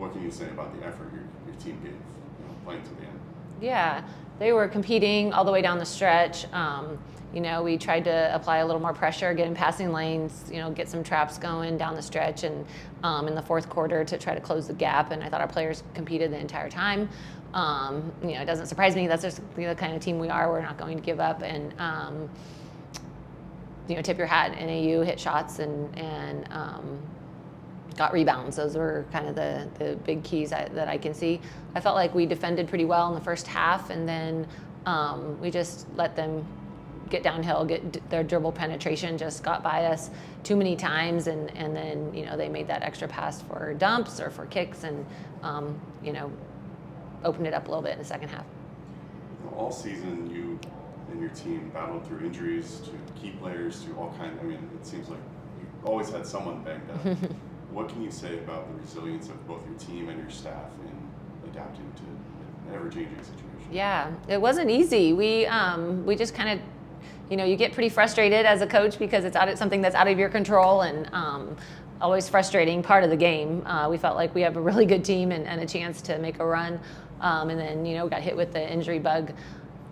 what can you say about the effort your team gave, playing to the end? Yeah, they were competing all the way down the stretch. We tried to apply a little more pressure, get in passing lanes, get some traps going down the stretch, and in the fourth quarter to try to close the gap. And I thought our players competed the entire time. It doesn't surprise me. That's just the kind of team we are. We're not going to give up. And tip your hat. NAU hit shots and got rebounds. Those were kind of the big keys that I can see. I felt like we defended pretty well in the first half, and then we just let them get downhill, get their dribble penetration just got by us too many times, and then they made that extra pass for dumps or for kicks, and opened it up a little bit in the second half. All season, you and your team battled through injuries to key players, to all kinds. It seems like you always had someone banged up. What can you say about the resilience of both your team and your staff in adapting to an ever-changing situation? Yeah, it wasn't easy. We just kind of, you get pretty frustrated as a coach because it's something that's out of your control, and always frustrating part of the game. We felt like we have a really good team and a chance to make a run, and then we got hit with the injury bug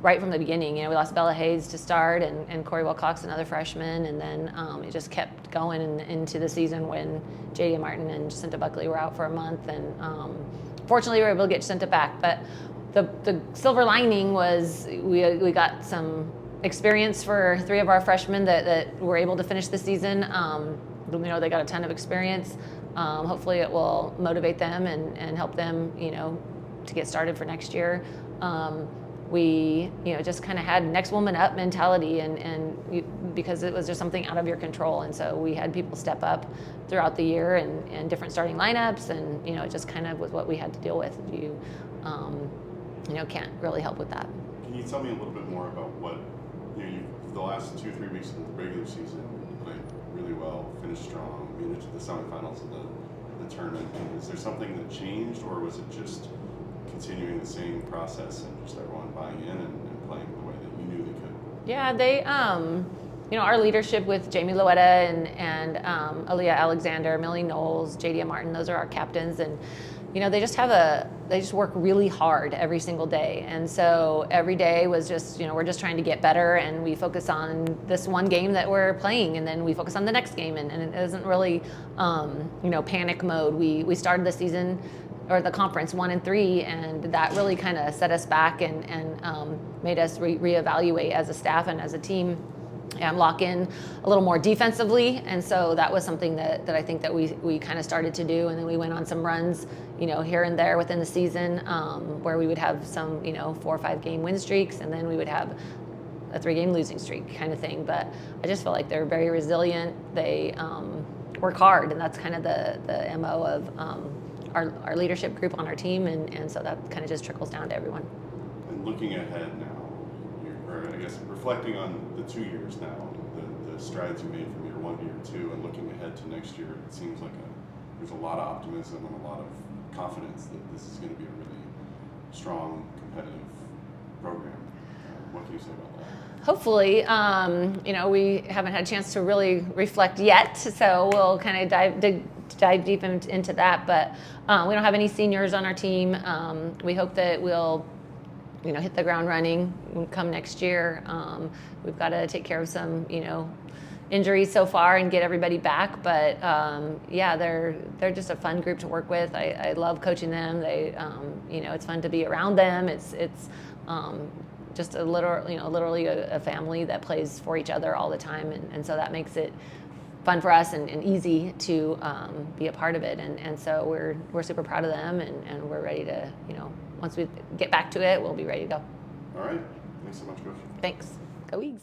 right from the beginning. We lost Bella Hayes to start, and Corey Wilcox, another freshman, and then it just kept going into the season when Joddie Martin and Jacinta Buckley were out for a month, and fortunately we were able to get Jacinta back. But the silver lining was we got some experience for 3 of our freshmen that were able to finish the season. They got a ton of experience. Hopefully it will motivate them and help them, to get started for next year. We just kind of had next woman up mentality, and because it was just something out of your control, and so we had people step up throughout the year and different starting lineups, and it just kind of was what we had to deal with. You can't really help with that. Can you tell me a little bit more about what the last 2-3 weeks of the regular season you played really well, finished strong, made it to the semifinals of the tournament? Is there something that changed, or was it just continuing the same process and just everyone buying in and playing the way that you knew they could? Yeah, they, our leadership with Jamie Loetta and Aaliyah Alexander, Millie Knowles, Jadia Martin, those are our captains, and they just work really hard every single day, and so every day was just we're just trying to get better, and we focus on this one game that we're playing, and then we focus on the next game, and it isn't really panic mode. We started the season or the conference 1-3, and that really kind of set us back and made us reevaluate as a staff and as a team and lock in a little more defensively. And so that was something that I think that we kind of started to do. And then we went on some runs, here and there within the season, where we would have some, 4 or 5 game win streaks, and then we would have a 3-game losing streak kind of thing. But I just feel like they're very resilient. They work hard, and that's kind of the MO of our leadership group on our team, and so that kind of just trickles down to everyone. And looking ahead now, or I guess reflecting on the 2 years now, the strides you made from year 1 to year 2, and looking ahead to next year, it seems like there's a lot of optimism and a lot of confidence that this is going to be a really strong, competitive program. What can you say about that? Hopefully, we haven't had a chance to really reflect yet, so we'll kind of dive deep into that. But we don't have any seniors on our team. We hope that we'll, hit the ground running come next year. We've got to take care of some, injuries so far and get everybody back. But they're just a fun group to work with. I love coaching them. They, it's fun to be around them. It's just literally a family that plays for each other all the time, and so that makes it fun for us and easy to be a part of it, and so we're super proud of them, and we're ready to, once we get back to it, we'll be ready to go. All right, thanks so much, Coach. Thanks. Go Eags.